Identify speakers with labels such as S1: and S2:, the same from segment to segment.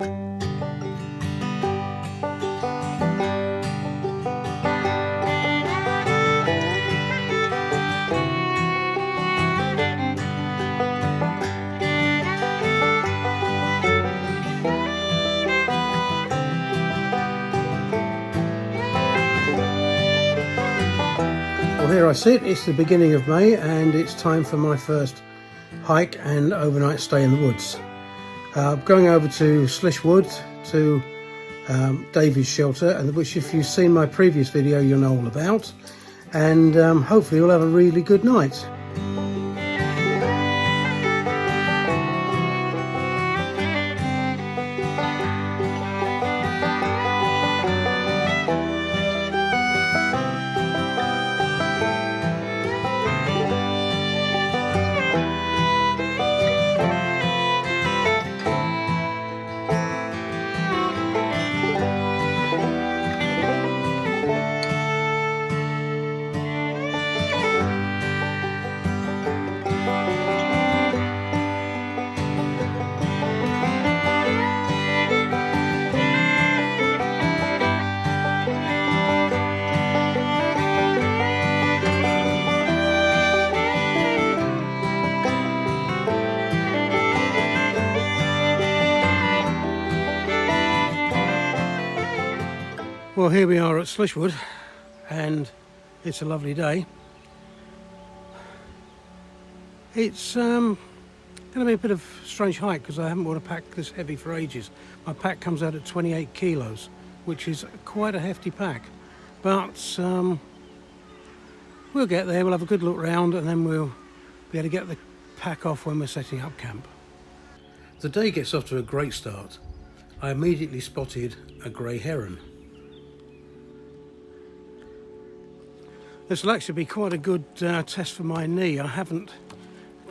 S1: Well, here I sit. It's the beginning of May and it's time for my first hike and overnight stay in the woods. Going over to Slishwood to Davy's shelter, and which if you've seen my previous video you'll know all about, and hopefully we'll have a really good night. Well, here we are at Slishwood and it's a lovely day. It's going to be a bit of a strange hike because I haven't bought a pack this heavy for ages. My pack comes out at 28 kilos, which is quite a hefty pack. But we'll get there, we'll have a good look round, and then we'll be able to get the pack off when we're setting up camp. The day gets off to a great start. I immediately spotted a grey heron. This will actually be quite a good test for my knee. I haven't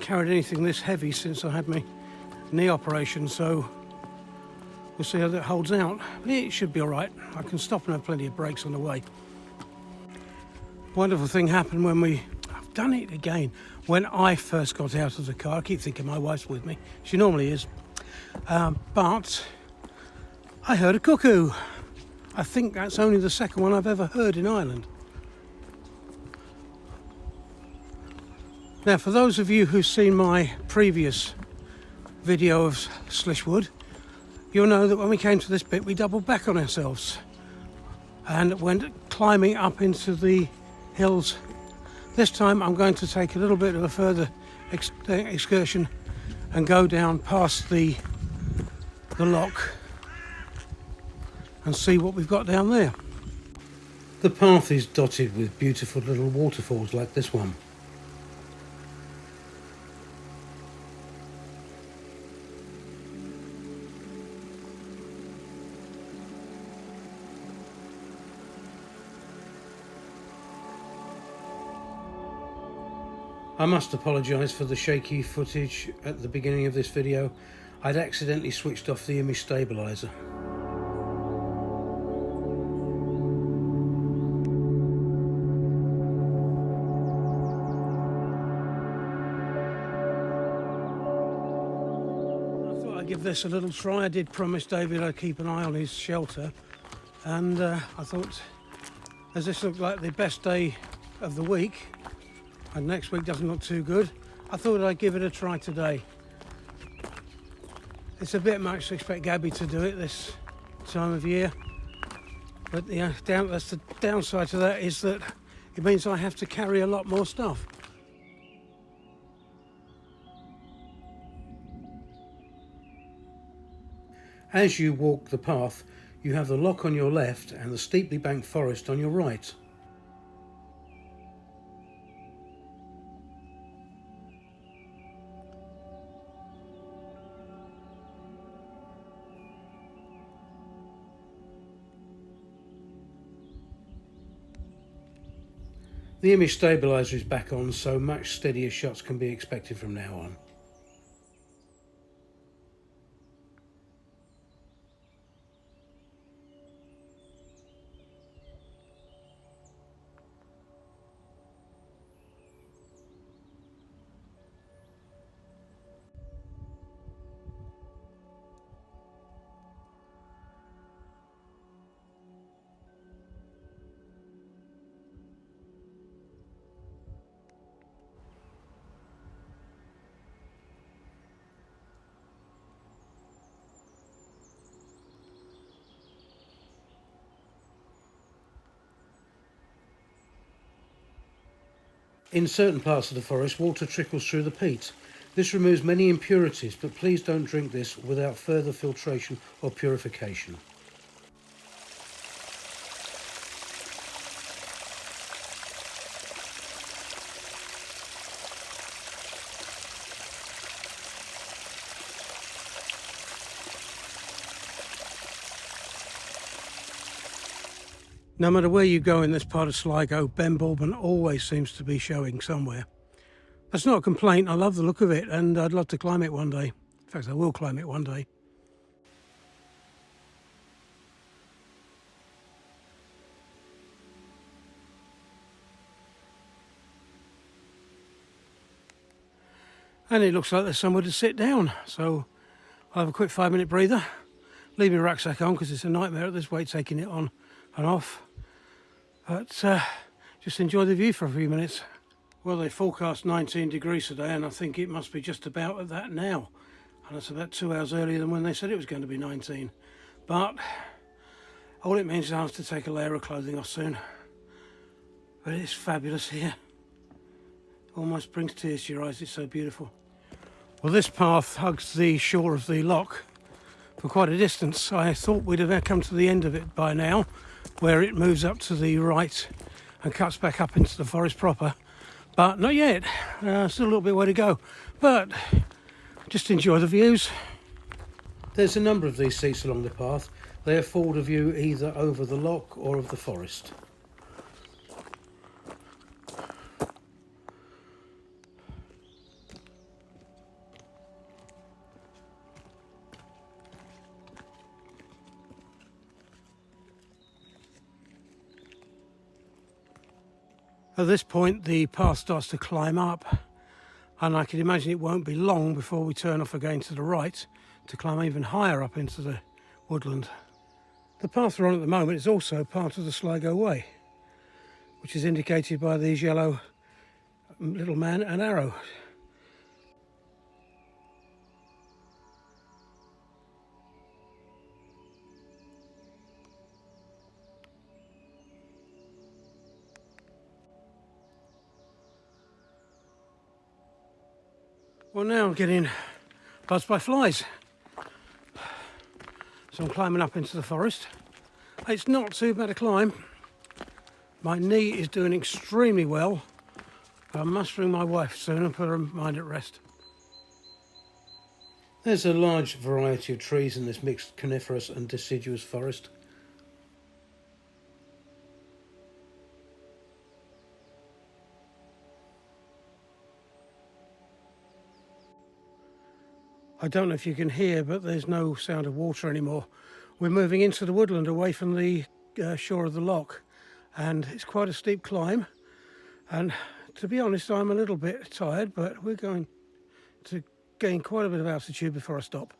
S1: carried anything this heavy since I had my knee operation, so we'll see how that holds out. But it should be all right. I can stop and have plenty of breaks on the way. Wonderful thing happened when I've done it again. When I first got out of the car, I keep thinking my wife's with me. She normally is. But I heard a cuckoo. I think that's only the second one I've ever heard in Ireland. Now, for those of you who've seen my previous video of Slishwood, you'll know that when we came to this bit, we doubled back on ourselves and went climbing up into the hills. This time I'm going to take a little bit of a further excursion and go down past the lock and see what we've got down there. The path is dotted with beautiful little waterfalls like this one. I must apologise for the shaky footage at the beginning of this video. I'd accidentally switched off the image stabiliser. I thought I'd give this a little try. I did promise David I'd keep an eye on his shelter, and I thought, as this looked like the best day of the week, and next week doesn't look too good, I thought I'd give it a try today. It's a bit much to expect Gabby to do it this time of year, but that's the downside to that, is that it means I have to carry a lot more stuff. As you walk the path, you have the lock on your left and the steeply banked forest on your right. The image stabiliser is back on, so much steadier shots can be expected from now on. In certain parts of the forest, water trickles through the peat. This removes many impurities, but please don't drink this without further filtration or purification. No matter where you go in this part of Sligo, Ben Baldwin always seems to be showing somewhere. That's not a complaint, I love the look of it and I'd love to climb it one day. In fact, I will climb it one day. And it looks like there's somewhere to sit down, so I'll have a quick 5-minute breather, leave my rucksack on because it's a nightmare at this weight taking it on and off. But just enjoy the view for a few minutes. Well, they forecast 19 degrees today and I think it must be just about at that now. And that's about 2 hours earlier than when they said it was going to be 19. But all it means is I have to take a layer of clothing off soon. But it's fabulous here. Almost brings tears to your eyes, it's so beautiful. Well, this path hugs the shore of the loch for quite a distance. I thought we'd have come to the end of it by now, where it moves up to the right and cuts back up into the forest proper. But not yet, still a little bit way to go. But just enjoy the views. There's a number of these seats along the path. They afford a view either over the loch or of the forest. At this point the path starts to climb up and I can imagine it won't be long before we turn off again to the right to climb even higher up into the woodland. The path we're on at the moment is also part of the Sligo Way, which is indicated by these yellow little man and arrow. Well, now I'm getting buzzed by flies. So I'm climbing up into the forest. It's not too bad a climb. My knee is doing extremely well. I must ring my wife soon and put her mind at rest. There's a large variety of trees in this mixed coniferous and deciduous forest. I don't know if you can hear, but there's no sound of water anymore. We're moving into the woodland away from the shore of the loch, and it's quite a steep climb. And to be honest, I'm a little bit tired, but we're going to gain quite a bit of altitude before I stop.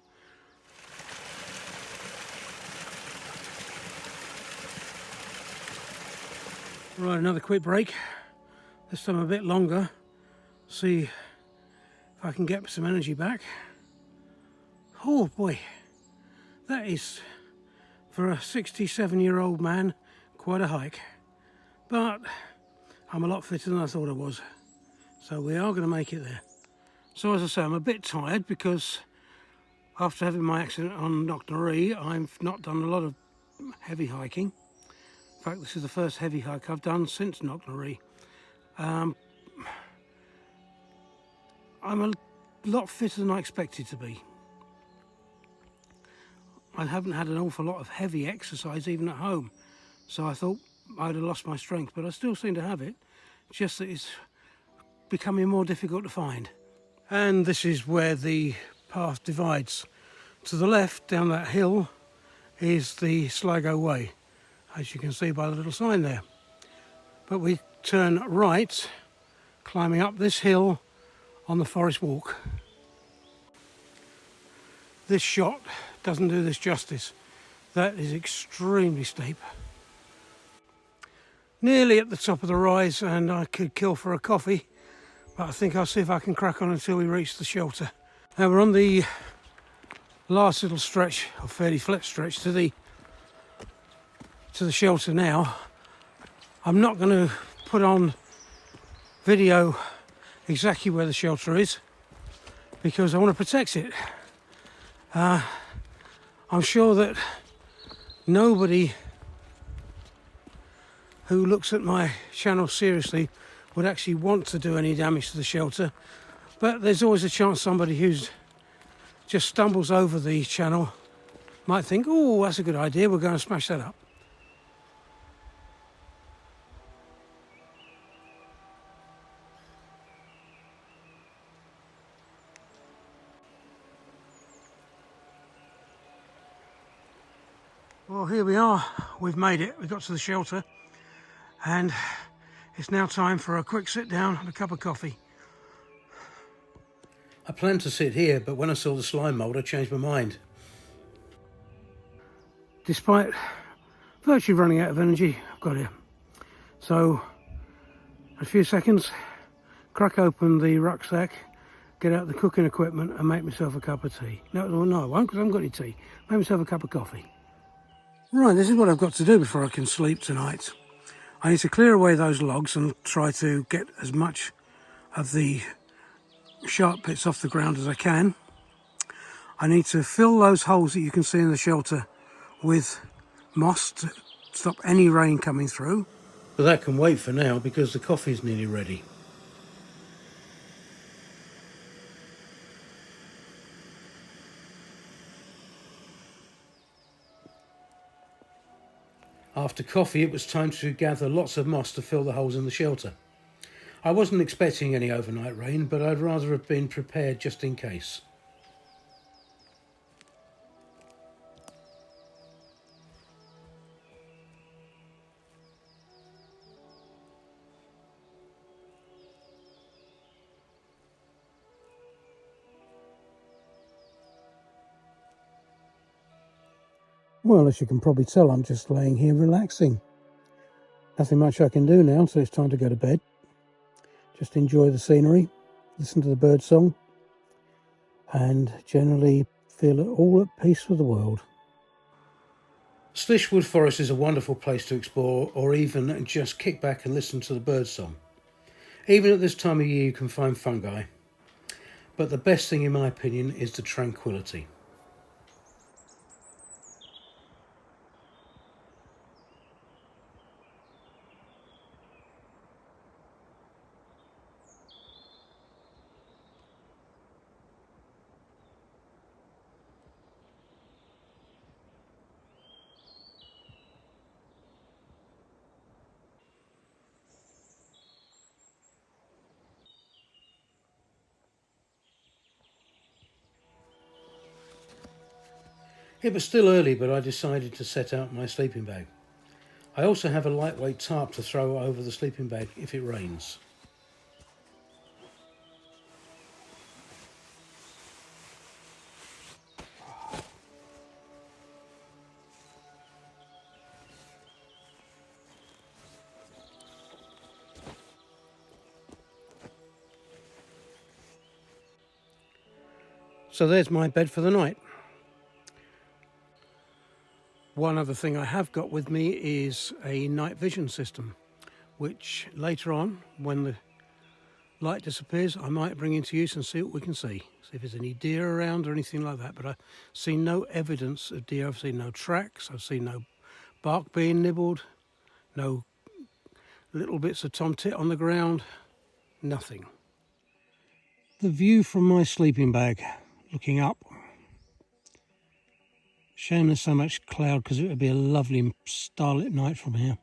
S1: Right, another quick break. This time a bit longer. See if I can get some energy back. Oh boy, that is, for a 67-year-old man, quite a hike. But I'm a lot fitter than I thought I was. So we are going to make it there. So as I say, I'm a bit tired because after having my accident on Knocknaree, I've not done a lot of heavy hiking. In fact, this is the first heavy hike I've done since Knocknaree. I'm a lot fitter than I expected to be. I haven't had an awful lot of heavy exercise even at home, so I thought I'd have lost my strength, but I still seem to have it. It's just that it's becoming more difficult to find. And this is where the path divides. To the left, down that hill, is the Sligo Way, as you can see by the little sign there. But we turn right, climbing up this hill on the Forest Walk. This shot doesn't do this justice. That is extremely steep. Nearly at the top of the rise, and I could kill for a coffee, but I think I'll see if I can crack on until we reach the shelter. Now we're on the last little stretch, or fairly flat stretch, to the shelter now. I'm not going to put on video exactly where the shelter is because I want to protect it. I'm sure that nobody who looks at my channel seriously would actually want to do any damage to the shelter, but there's always a chance somebody who's just stumbles over the channel might think, oh, that's a good idea, we're going to smash that up. Well, here we are, we've made it, we got to the shelter, and it's now time for a quick sit down and a cup of coffee. I planned to sit here, but when I saw the slime mould, I changed my mind. Despite virtually running out of energy, I've got here. So, a few seconds, crack open the rucksack, get out the cooking equipment and make myself a cup of tea. No, I won't because I haven't got any tea. Make myself a cup of coffee. Right, this is what I've got to do before I can sleep tonight. I need to clear away those logs and try to get as much of the sharp bits off the ground as I can. I need to fill those holes that you can see in the shelter with moss to stop any rain coming through. But that can wait for now because the coffee's nearly ready. After coffee, it was time to gather lots of moss to fill the holes in the shelter. I wasn't expecting any overnight rain, but I'd rather have been prepared just in case. Well, as you can probably tell, I'm just laying here relaxing. Nothing much I can do now, so it's time to go to bed. Just enjoy the scenery, listen to the bird song, and generally feel all at peace with the world. Slishwood Forest is a wonderful place to explore, or even just kick back and listen to the bird song. Even at this time of year you can find fungi, but the best thing in my opinion is the tranquility. It was still early, but I decided to set out my sleeping bag. I also have a lightweight tarp to throw over the sleeping bag if it rains. So there's my bed for the night. One other thing I have got with me is a night vision system, which later on, when the light disappears, I might bring into use and see what we can see. See if there's any deer around or anything like that. But I've seen no evidence of deer. I've seen no tracks. I've seen no bark being nibbled, no little bits of tomtit on the ground, nothing. The view from my sleeping bag, looking up. Shame there's so much cloud because it would be a lovely starlit night from here.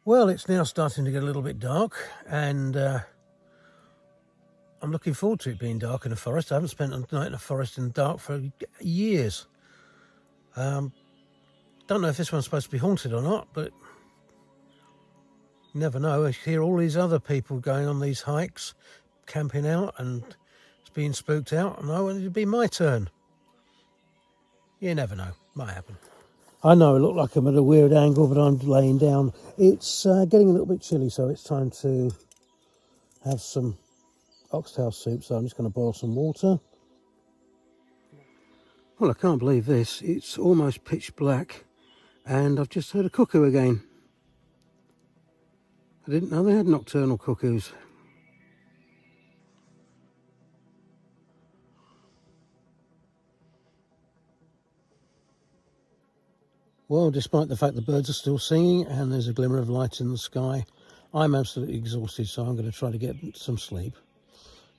S1: Well, it's now starting to get a little bit dark, and I'm looking forward to it being dark in a forest. I haven't spent a night in a forest in the dark for years. Don't know if this one's supposed to be haunted or not, but you never know. I hear all these other people going on these hikes, camping out, and it's being spooked out, and I wanted it to be my turn. You never know, might happen. I know I look like I'm at a weird angle, but I'm laying down. It's getting a little bit chilly, so it's time to have some oxtail soup, so I'm just going to boil some water. Well, I can't believe this. It's almost pitch black and I've just heard a cuckoo again. I didn't know they had nocturnal cuckoos. Well, despite the fact the birds are still singing and there's a glimmer of light in the sky, I'm absolutely exhausted, so I'm going to try to get some sleep.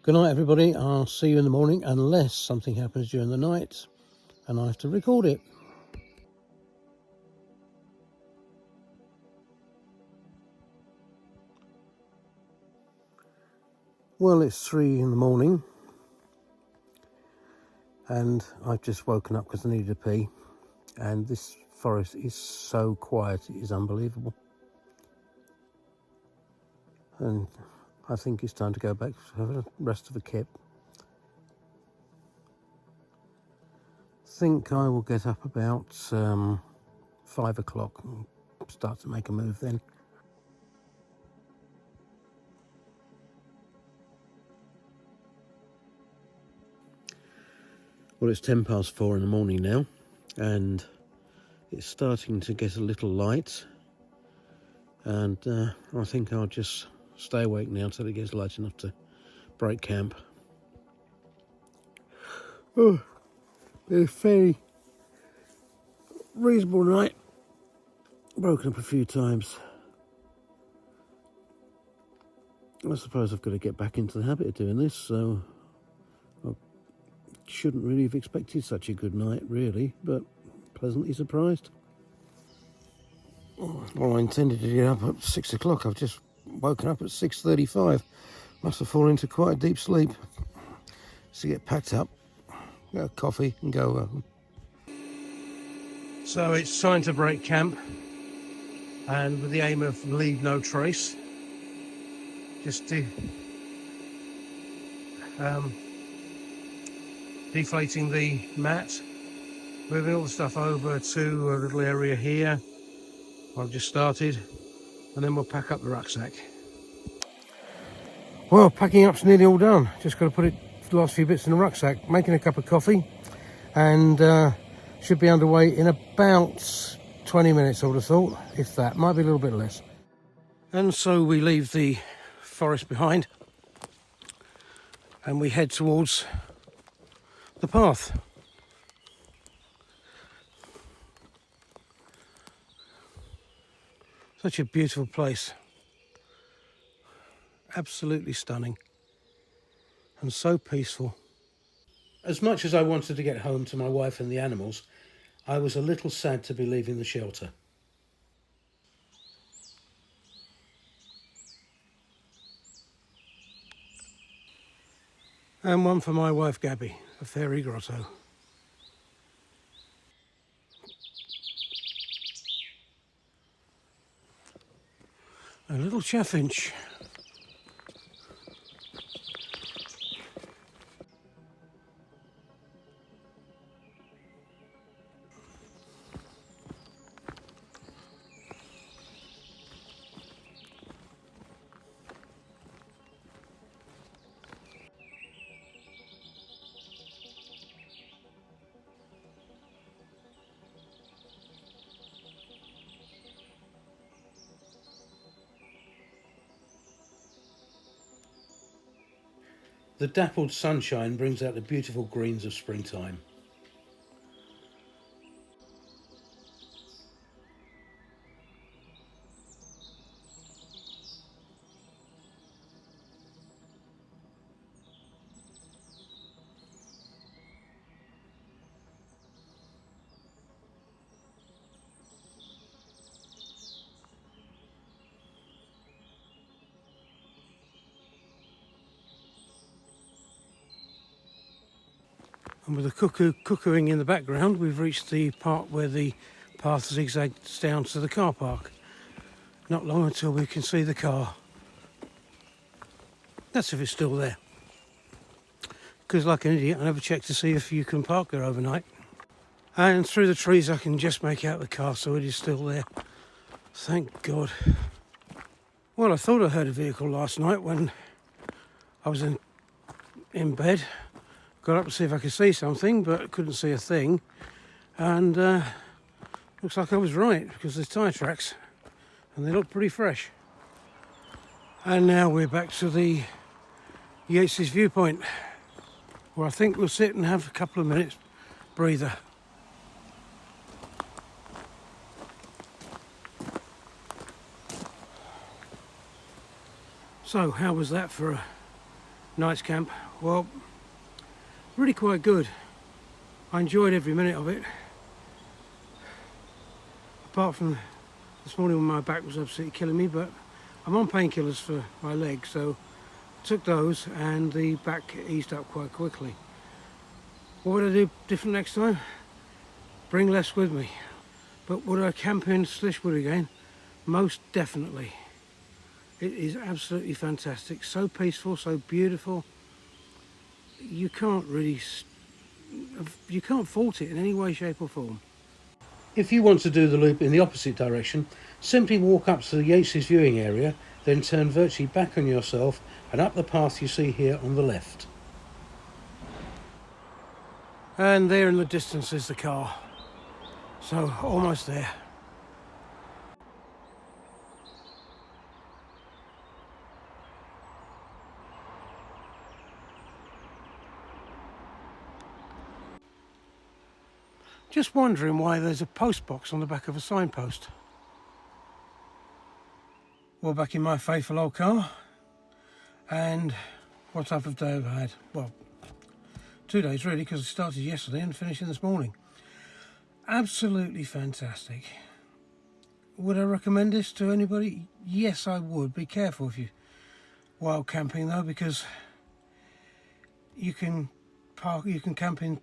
S1: Good night, everybody. I'll see you in the morning, unless something happens during the night and I have to record it. Well, it's 3 in the morning and I've just woken up because I needed a pee, and this forest is so quiet, it is unbelievable. And I think it's time to go back to have the rest of the kip. I think I will get up about 5 o'clock and start to make a move then. Well, it's 4:10 in the morning now, and it's starting to get a little light, and I think I'll just stay awake now till it gets light enough to break camp. Oh, it's a fairly reasonable night. Broken up a few times. I suppose I've got to get back into the habit of doing this, so I shouldn't really have expected such a good night, really, but pleasantly surprised. Well, I intended to get up at 6 o'clock. I've just woken up at 6:35. Must have fallen into quite a deep sleep. So get packed up, get a coffee and go home. So it's time to break camp, and with the aim of leave no trace, just to deflating the mat, moving all the stuff over to a little area here I've just started, and then we'll pack up the rucksack. Well, packing up's nearly all done. Just got to put the last few bits in the rucksack. Making a cup of coffee, and should be underway in about 20 minutes, I would have thought, if that. Might be a little bit less. And so we leave the forest behind and we head towards the path. Such a beautiful place. Absolutely stunning. And so peaceful. As much as I wanted to get home to my wife and the animals, I was a little sad to be leaving the shelter. And one for my wife Gabby, a fairy grotto. A little chaffinch. The dappled sunshine brings out the beautiful greens of springtime. And with the cuckoo cuckooing in the background, we've reached the part where the path zigzags down to the car park. Not long until we can see the car. That's if it's still there. Because like an idiot, I never checked to see if you can park there overnight. And through the trees I can just make out the car, so it is still there. Thank God. Well, I thought I heard a vehicle last night when I was in bed, got up to see if I could see something, but couldn't see a thing. And looks like I was right, because there's tyre tracks and they look pretty fresh. And now we're back to the Yates's viewpoint, where I think we'll sit and have a couple of minutes breather. So how was that for a night's camp? Well, really quite good. I enjoyed every minute of it. Apart from this morning when my back was absolutely killing me, but I'm on painkillers for my legs, so I took those and the back eased up quite quickly. What would I do different next time? Bring less with me. But would I camp in Slishwood again? Most definitely. It is absolutely fantastic, so peaceful, so beautiful. You can't fault it in any way, shape or form. If you want to do the loop in the opposite direction, simply walk up to the Yates's viewing area, then turn virtually back on yourself and up the path you see here on the left. And there in the distance is the car. So almost there. Just wondering why there's a post box on the back of a signpost. Well, back in my faithful old car, and what type of day have I had? Well, 2 days really, because I started yesterday and finishing this morning. Absolutely fantastic. Would I recommend this to anybody? Yes, I would. Be careful if you wild camping though, because you can camp in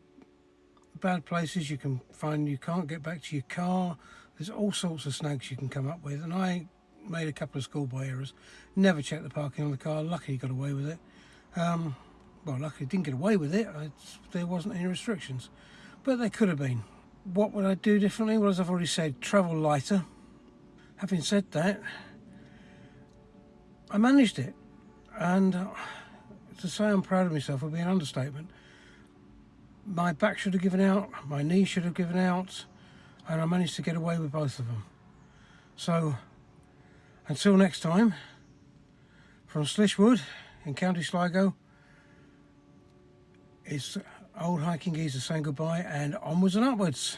S1: bad places. You can find you can't get back to your car. There's all sorts of snags you can come up with, and I made a couple of schoolboy errors. Never checked the parking on the car. Luckily got away with it. Well, luckily didn't get away with it. There wasn't any restrictions, but there could have been. What would I do differently? Well, as I've already said, travel lighter. Having said that, I managed it, and to say I'm proud of myself would be an understatement. My back should have given out, my knees should have given out, and I managed to get away with both of them. So, until next time, from Slishwood in County Sligo, it's old hiking geezer saying goodbye, and onwards and upwards.